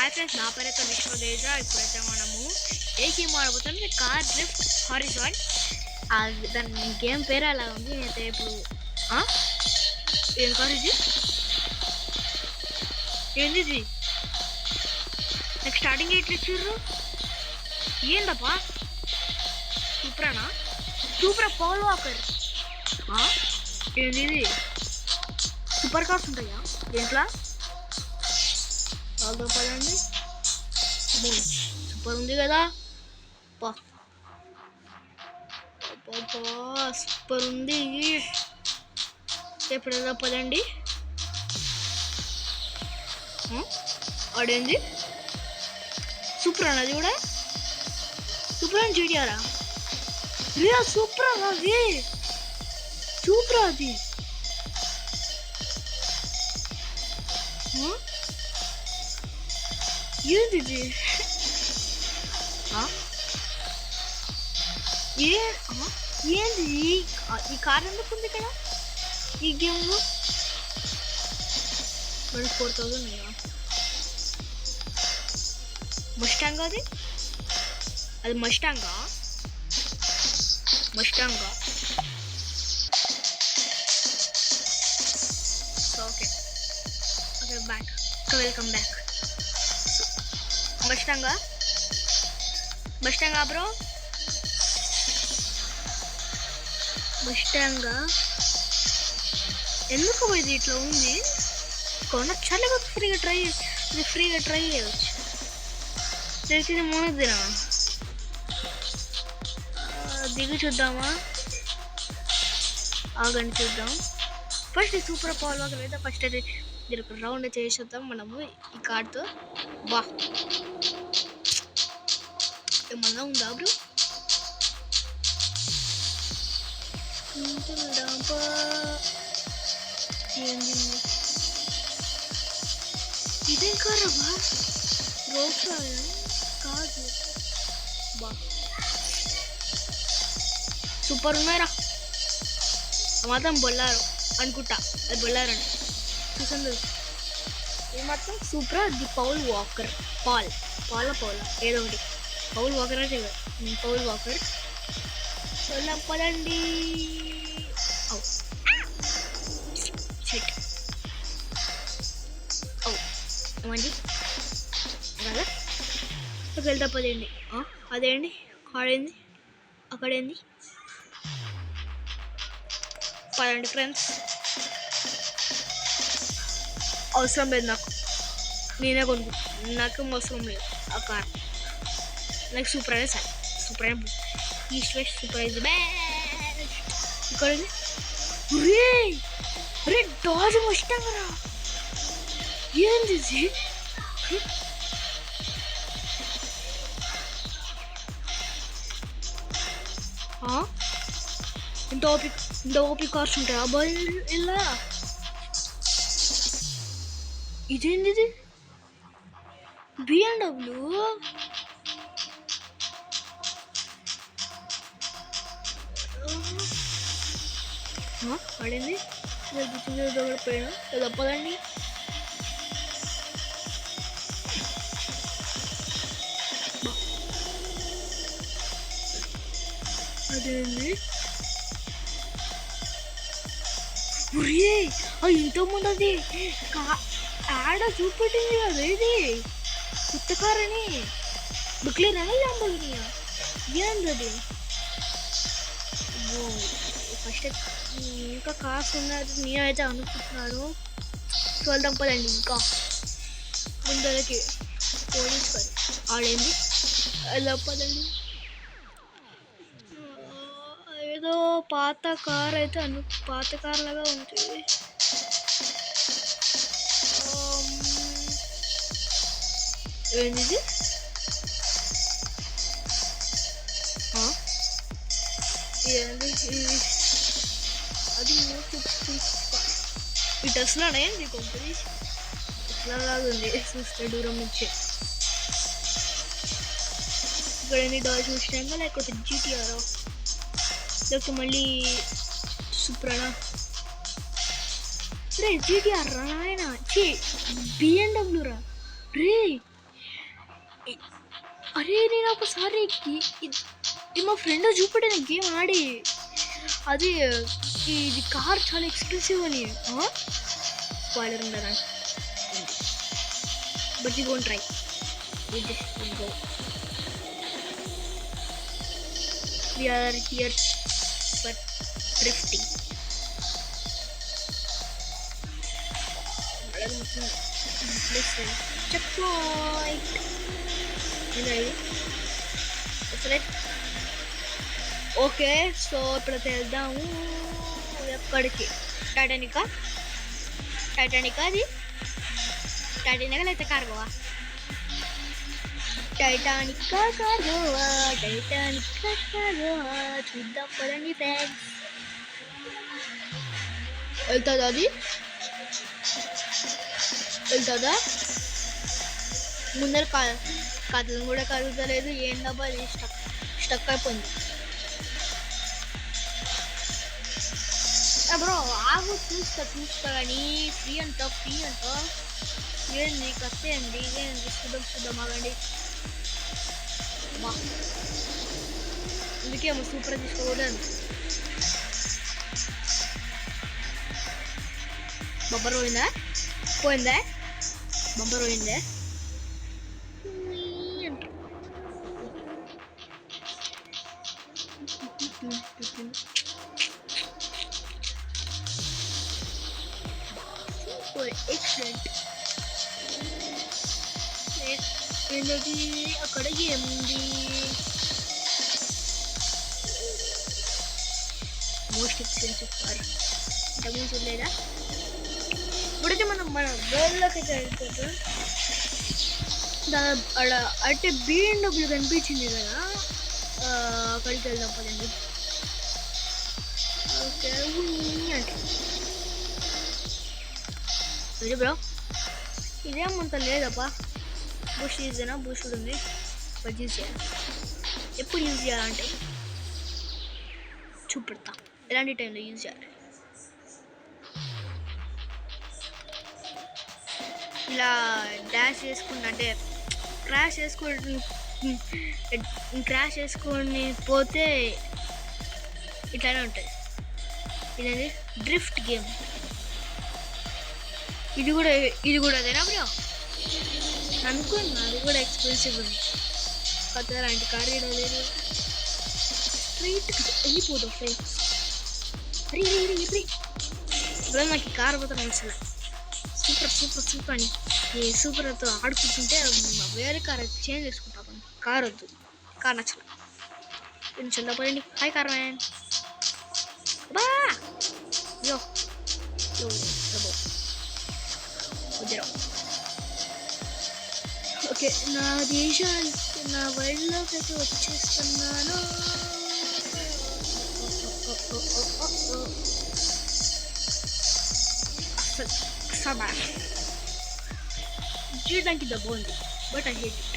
Hi friends, నా పేరైతే విశ్వతేజ. ఇప్పుడైతే మనము ఏ గేమ్ ఆడబోతుంది, కార్ డ్రిఫ్ట్ హారిజాన్. దాని గేమ్ పేరు అలా ఉంది. నేనైతే ఇప్పుడు ఏం కార్ ఇది, ఏంది ఇది? నాకు స్టార్టింగ్ ఎట్లా ఇచ్చారు? ఏందప్పా, సూపరానా? సూపరా పాల్ వాకర్. ఏంది ఇది? సూపర్ కార్స్ ఉంటాయా దీంట్లో? పదండి, సూపర్ ఉంది కదా. సూపర్ ఉంది. ఎప్పుడు పదండి. ఆడేంది సూపర్ అన్నది కూడా. సూపర్ అని జీడియారా సూపర్ అది, సూపర్ అది. ఏంది ఏంది ఈ కార్ ఎందుకు ఉంది ఇక్కడ ఈ గేమ్లో? 4,000 మస్టాంగా అది మస్టాంగా ఓకే బ్యాక్. Welcome back. మస్టాంగా బ్రో, మస్టాంగా ఎందుకు ఇది ఇట్లా ఉంది? కొనొచ్చాలి, ఫ్రీగా ట్రై చేయవచ్చు. తెలిసింది మూడు దిన దిగి చూద్దామా? ఆగండి చూద్దాం. ఫస్ట్ సూపర్ పాల్ వాకర్ అయితే ఫస్ట్ అయితే దీని ఒక రౌండ్ చేసేద్దాం మనము ఈ కార్డ్తో. ఏమన్నా ఉందా బ్రో? ఇదేం కారా రోడ్ కాదు. సూపర్ ఉన్నారా మాత్రం. బొల్లారు అనుకుంటా, అది బొల్లారండి. చూసండి ఇది మాత్రం సూపర్. ది పౌల్ వాకర్, పౌల ఏదో ఒకటి. పౌల్ వాకర్ అంటే పౌల్ వాకర్. సో పదండి. ఏమండి కదా వెళ్తా పదండి. అదేండి ఆడేంది అక్కడేంది? పదండి ఫ్రెండ్స్. అవసరం లేదు నాకు, నేనే నాకు అవసరం లేదు ఆ కార్. నాకు సూపర్ అనే సార్, సూపర్ అయిన ఈస్ట్ వెస్ట్ సూపర్ అయితే బెస్ట్. ఇక్కడ డాజ్ మస్టాంగ్ రా. ఏంది ఇంత ఓపి కార్స్ ఉంటాయి అబ్బాయి ఇలా. ఇదేంది ఇది? BMW. పడింది పోయినా తప్పదండి. అదేంది ఇంతకుముందు అది యాడ చూపెట్టింది కదా, ఇది కొత్త కార్ అని. బుక్లేనా ల్యాంబోర్గినియా ఏంది అది? ఫస్ట్ ఇంకా కార్స్ ఉన్నది నేనైతే అనుకుంటున్నాను. వెళ్దాం పదండి. ఇంకా ముందరకి పోలీస్ కార్ ఆడేంది ఎలా పదండి. ఏదో పాత కార్ అయితే పాత కార్ లాగా ఉంటుంది. ఏంది అది ఈ టెస్లానే ఏంది కంపెనీ టెస్లా లాగా ఉంది చూస్తే దూరం నుంచి. ఇక్కడ ఏంది డాజ్ మస్టాంగా లేకపోతే జీటీఆర్ లేకపోతే మళ్ళీ సూపరానా? రే జీటీఆర్ రా నాయన, BMW రా రే. అరే నేను ఒకసారి ఇది మా ఫ్రెండ్ చూపెట్టాను గేమ్ ఆడి, అది ఇది కార్ చాలా ఎక్స్పెన్సివ్ అని. స్పాయిలర్ ఉండరా, but you won't try, we just will go. We are here for drifting. Listen, checkpoint. Okay, so ఇప్పుడు వెళ్దాము ఎక్కడికి? టైటానికా అది టైటానికా లేకపోతే కార్గోవా? టైటానికా కార్గోవా చూద్దాం పదండి ఫ్రెండ్స్. వెళ్తుందా అది? వెళ్తుందా? ముందర కథలు కూడా కలుగుతలేదు, ఏందబ్బా అది స్టక్ అయిపోయింది. బ్రో ఆగు, చూస్తా కానీ ఫ్రీ అంట ఏంది కథ ఏంది చూద్దాం ఆగండి. ఇందుకేమో సూపర్ తీసుకోకూడదు. బంపర్ పోయిందా బంపర్ పోయిందే. ఎక్సలెంట్. ఏంటది అక్కడ ఏముంది? మోస్ట్ ఎక్స్పెన్సివ్ కార్ ఇంతకుముందు చూడలేదా? ఇప్పుడైతే మన వరల్డ్లోకి అయితే వెళ్ళిపోతాం. అంటే BMW కనిపించింది కదా, అక్కడికి వెళ్దాం పదండి. ఓకే అంటే సరే బ్రో, ఇదేమంత లేదప్పా. బూస్ట్ యూజ్ బూస్ట్ ఉంది, బట్ యూజ్ చేయాలి. ఎప్పుడు యూజ్ చేయాలంటే చూపెడతా, ఎలాంటి టైంలో యూజ్ చేయాలి. ఇలా డాష్ చేసుకుని అంటే క్రాష్ చేసుకొని పోతే ఇట్లానే ఉంటుంది. ఇదేంటి డ్రిఫ్ట్ గేమ్. ఇది కూడా అదేనా బ్రో? అనుకున్నా అది కూడా ఎక్స్పెన్సివ్ ఉంది. కొత్త లాంటి కార్ లేదు, స్ట్రైట్ వెళ్ళిపోతాం ఫ్రెండ్స్. ఇప్పుడు నాకు ఈ కార్ పోతే మనసులో సూపర్ అని ఈ సూపర్తో ఆడుకుంటుంటే వేరే కార్ చేంజ్ చేసుకుంటాం. కార్ వద్దు, కార్ నచ్చల. నేను చల్లపోయండి. Hi car man. బా యో ఓకే, నా దేశానికి నా వరల్డ్లోకి అయితే వచ్చేస్తున్నాను. చూడడానికి దెబ్బ ఉంది, బట్ ఐ హేట్ ఇట్.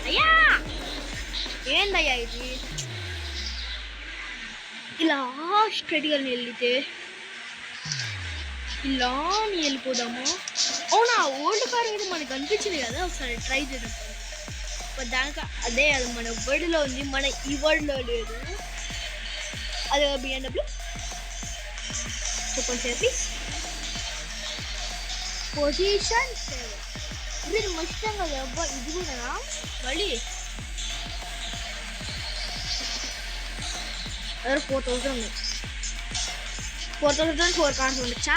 అయ్యా ఏందయ్యా ఇది? ఇలా స్ట్రైట్గా వెళ్తే ఇలా వెళ్ళిపోదాము. అవునా, ఓల్డ్ కార్ అయితే మనకు అనిపించింది కదా, ఒకసారి ట్రై చేద్దాం. బట్ దానికి అదే అది మన వరల్డ్లో ఉంది, మన ఈ వరల్డ్లో లేదు. అదే BMW చెప్పండి పొజిషన్ 7. ఇది మష్టం కదా అబ్బా. ఇది కూడా మళ్ళీ 4,4 కార్స్ ఉండొచ్చా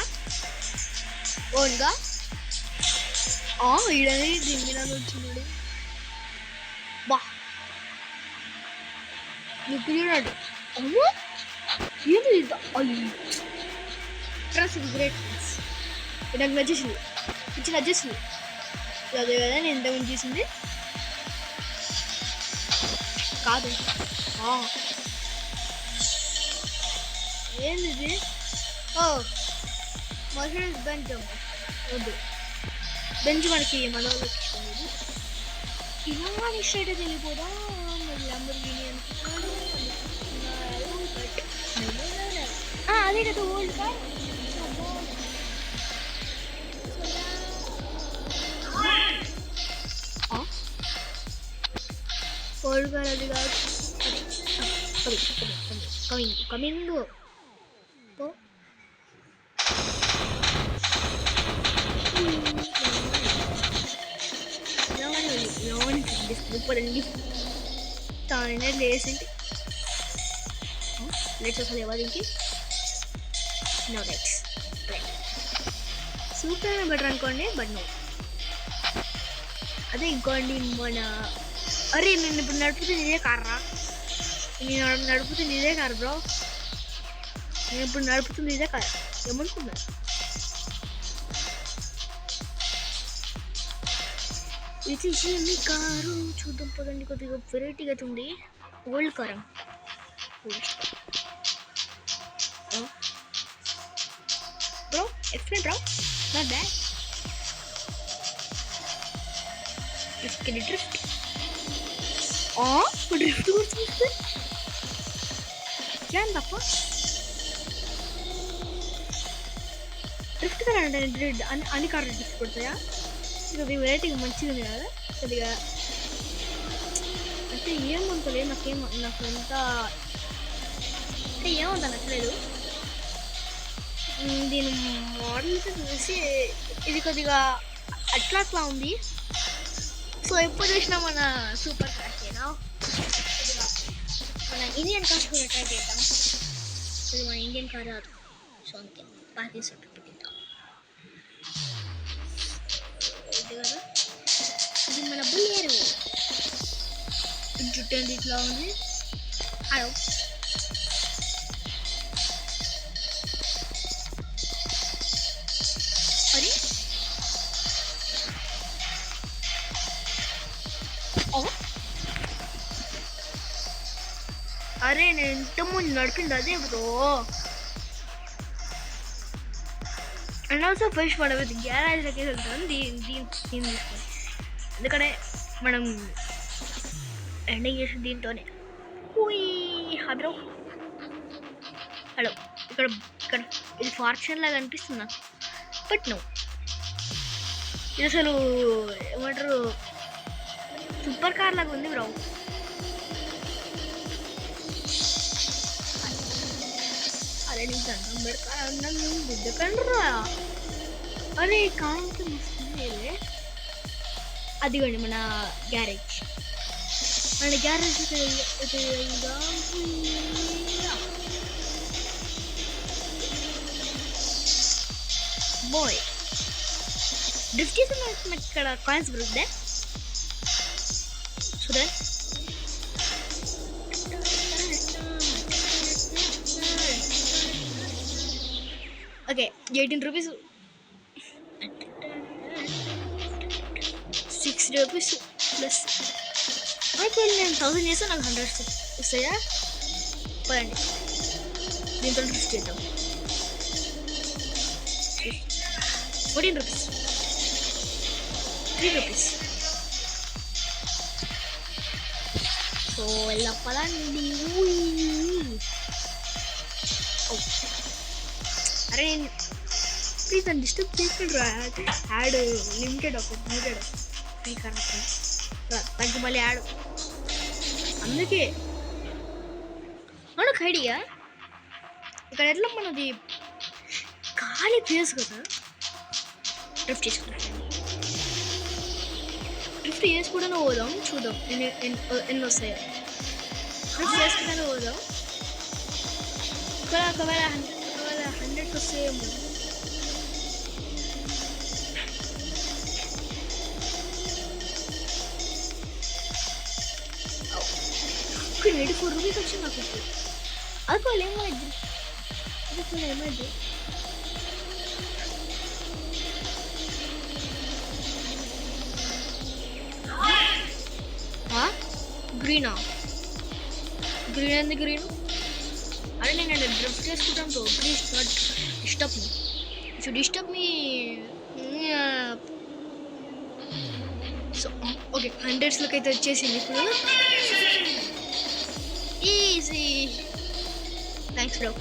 ఓన్గా? ఈడని దీని మీద వచ్చింది. బా నీకు చూడండి. అమ్మో ఏంటి ఇది? ట్రస్ గ్రేట్ ఫ్రెండ్స్. నాకు నచ్చేసింది, నచ్చేసింది. అదే కదా నేను ఇంతకుముందు చేసింది కాదు. ఏంది ఇది? మర్సిడీస్ బెంజ్ వద్దు, బెంజ్ మనకి మన వాళ్ళకి ఇష్టం. ఇలా స్ట్రైట్ అయితే వెళ్ళిపోదా మరి లంబర్గిని అనుకున్నాడు బట్ అదే కదా ఓల్డ్ కార్ ఓల్డ్ కార్ అది కాదు కమింగ్ సూపరండి తానే లేసండి లెట్స్ అసలు ఎవరు ఇంకి నో లెట్స్ సూపర్ బెటర్ అనుకోండి బట్ నో అదే ఇంకోండి మన అరే నేను ఇప్పుడు నడుపుతుంది ఇదే కార్రా నేను నడుపుతుంది ఇదే కారు బ్రో నేను ఇప్పుడు నడుపుతుంది ఇదే కారు ఏమనుకున్నారు ఇది మీ కారు చూద్దాం పదండి కొద్దిగా వెరైటీగా ఉంది ఓల్డ్ కారం bro explain bro not bad drift drift గురించి ఏం తప్ప డ్రిఫ్ట్ కార్ అంటే అన్ని కార్లు డ్రిఫ్ట్ కొడతాయా ఇది వెరైటీగా మంచిగా ఉంది కదా కొద్దిగా అంటే ఏమంతలే నాకు ఎంత అంటే ఏమంత నచ్చలేదు దీని మోడల్ చూసి ఇది కొద్దిగా అట్లా ఉంది సో ఎప్పుడు చూసినా మన సూపర్ కార్స్ ఏనా మన ఇండియన్ కార్స్ కూడా ట్రై చేద్దాం ఇది మన ఇండియన్ కార్ రాదు సో అంతే పార్టీ పెట్టిద్దాం ఇది కదా ఇది మన బుల్లెరో జుట్టు ఇట్లా ఉంది హలో అరే అరే నేను ఇంతకుముందు నడిపింది అదే బ్రో అండ్ ఆల్సో ఫస్ట్ మనం గ్యారేజ్లోకి వెళ్తాం దీన్ని తీసుకొని ఎందుకంటే మనం ఎండింగ్ చేసి దీంతోనే హలో హలో ఇక్కడ ఇక్కడ ఇది ఫార్చ్యూన్ లాగా అనిపిస్తుంది నాకు బట్ నో ఇది అసలు ఏమంటారు సూపర్ కార్ లాగా ఉంది బ్రో అరే నీకు దండం పెడతా అన్నం బుద్ధకండి రా అరే కాంతి వస్తుంది అదిగోండి మన గ్యారేజ్ బాయ్ డ్రిఫ్ట్ చేసి మనకి ఇక్కడ కాయిన్స్ దొరుకుతాయి చూడండి ఓకే 18 రూపీస్ 6 రూపీస్ ప్లస్ అయితే నేను 1000 చేస్తే నాకు 100 వస్తాయా పదండి దీంతో డ్రిఫ్ట్ చేద్దాం 14 రూపీస్ 3 రూపీస్ సో ఇలా పదండి అరే ప్లీజ్ నన్ను డిస్టర్బ్ చేసుకుంటారా యాడ్ లిమిటెడ్ తగ్గి మళ్ళీ యాడ్ అందుకే మనకు ఐడియా ఇక్కడ ఎట్లా మనది ఖాళీ ప్లేస్ కదా డ్రిఫ్ట్ చేసుకుంటూనే పోదాం చూద్దాం ఎన్ని వస్తాయో డ్రిఫ్ట్ చేసుకుంటూనే పోదాం ఒకవేళ 100 వస్తాయేమో ఇక్కడ 84 రూపీస్ వచ్చింది నాకు అది ఏమైంది గ్రీనా గ్రీన్ ఏంది గ్రీన్ అరే నేను డ్రిఫ్ట్ చేసుకుంటాను తో please not disturb me disturb me so okay 100స్లోకి అయితే వచ్చేసింది ఇప్పుడు. Easy. Thanks bro.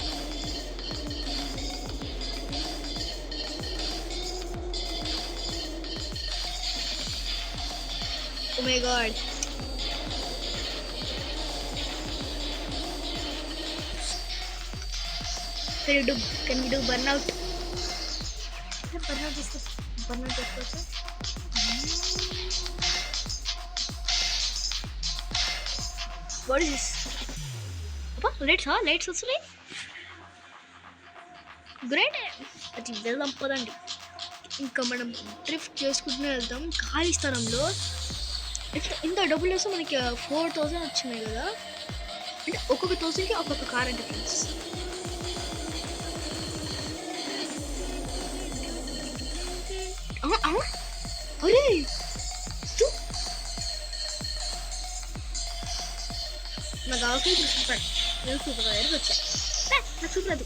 Oh my god. Can we do burnout? Burnout చేసుకోవచ్చు. What is this? అబ్బా లైట్స్ వస్తున్నాయి. గ్రేట్. అది వెళ్దాం పదండి. ఇంకా మనం డ్రిఫ్ట్ చేసుకుంటూనే వెళ్తాం ఖాళీ స్థలంలో. ఇంత డబ్బులు వస్తే మనకి 4000 వచ్చినాయి కదా. అంటే ఒక్కొక్క 1000కి ఒక్కొక్క కార్ అంటే ఫ్రెండ్స్. అరే నాకు అవసరం చూసుకుంటాను. నేను సూపర్గా ఎరుగు వచ్చా. నాకు చూపలేదు.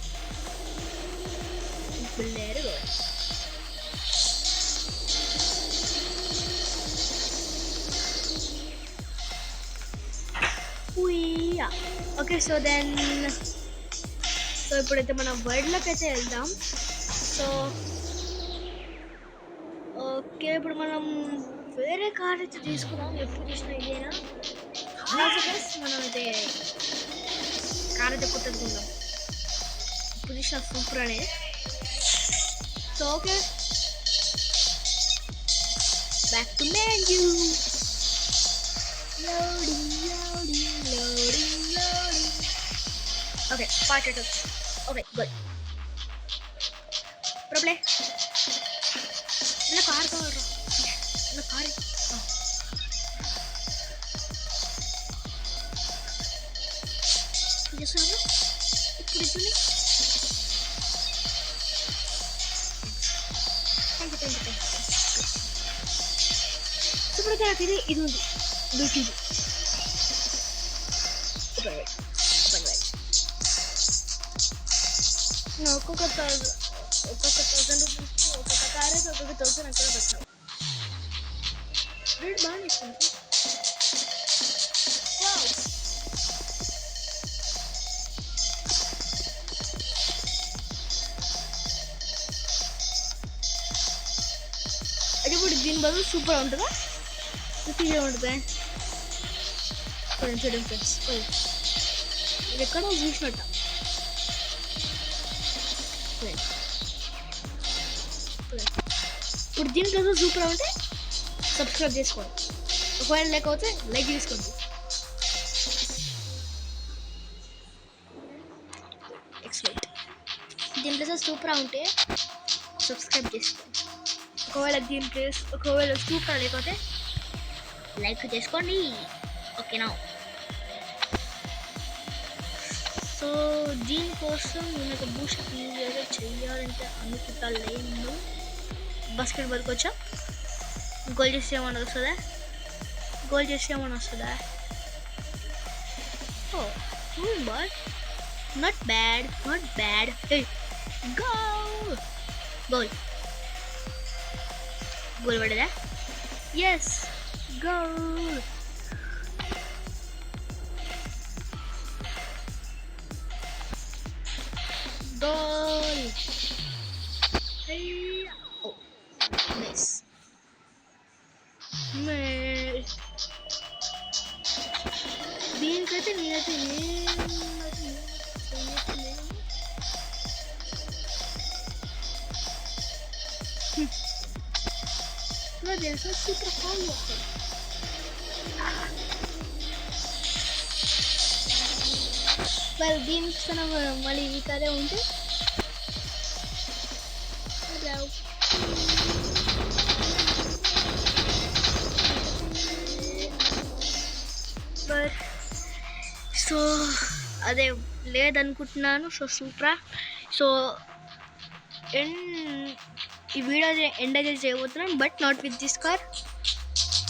ఎరుగు ఓకే. సో ఇప్పుడైతే మనం వరల్డ్లోకి అయితే వెళ్దాం. సో ఓకే, ఇప్పుడు మనం వేరే కార్ అయితే తీసుకున్నాం. ఎప్పుడు చూసిన ఇదేనా? మనం అయితే కార్ అయితే కొట్టుకుందాం. ఇప్పుడు చూసిన సూపర్ అనే. So okay, back to menu. Okay part okay good. ప్రోబ్లే నా కార్ కావాలి. నా కార్ చేస్తున్నాను ఇప్పుడు. ఇస్తుంది. Thank you. ఇప్పుడు నాకు ఇది ఉంది. ఇది ఒక్కొక్క 1000 రూపీస్కి ఒక్కొక్క కార్ అయితే ఒక్కొక్క 1000 అక్కడ పెట్టాం. రేట్ బాగా ఇస్తుంది. అది ఇప్పుడు దీని బదులు సూపర్ ఉంటుందా? సూపర్గా ఉంటుంది. చూడండి ఫ్రెండ్స్, ఇది ఎక్కడో చూసినట్ట. ఇప్పుడు దీంట్లో సూపర్ ఉంటే సబ్స్క్రైబ్ చేసుకోండి. ఒకవేళ లేకపోతే లైక్ తీసుకోండి. ఎక్స్లైట్. దీంట్లో సూపర్ ఉంటే సబ్స్క్రైబ్ చేసుకోండి. ఒకవేళ సూపర్ లేకపోతే లైక్ చేసుకోండి. ఓకేనా? సో దీనికోసం నేను ఒక బూస్ట్ చెయ్యాలంటే అనుకుంటా. లేదు బాస్కెట్ బాల్కి వచ్చా. గోల్ చేస్తే ఏమన్నా వస్తుందా? Oh ball. Not bad. Goal పడదా? Yes, goal. Oh, nice. దీనికైతే నేనైతే తెలుసా సూపర్ కాల్ వాకర్. మరి దీనికి మళ్ళీ ఈ కరే ఉంటే సో అదే లేదనుకుంటున్నాను. సో సూపరా. సో ఈ వీడియో ఎండ్ అయితే చేయబోతున్నాను, but not with this car,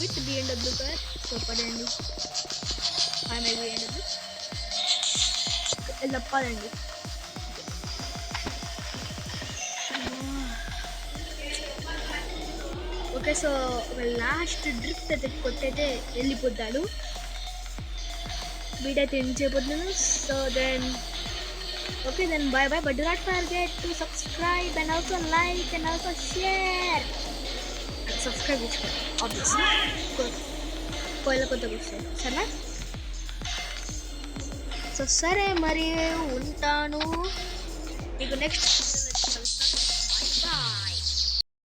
with BMW car. So పదండి, BMW వెళ్ళప్పాలండి. ఓకే, సో లాస్ట్ డ్రిఫ్ట్ అయితే కొట్టయితే వెళ్ళిపోతాడు. వీడైతే ఏం చేయబోతున్నాను. So then okay, then bye bye, but do not forget to subscribe and also like and also share. Subscribe చేసుకోండి obviously, కోయిల కొత్తగా వస్తుంది, సరేనా? సో సరే మరి ఉంటాను, మీకు నెక్స్ట్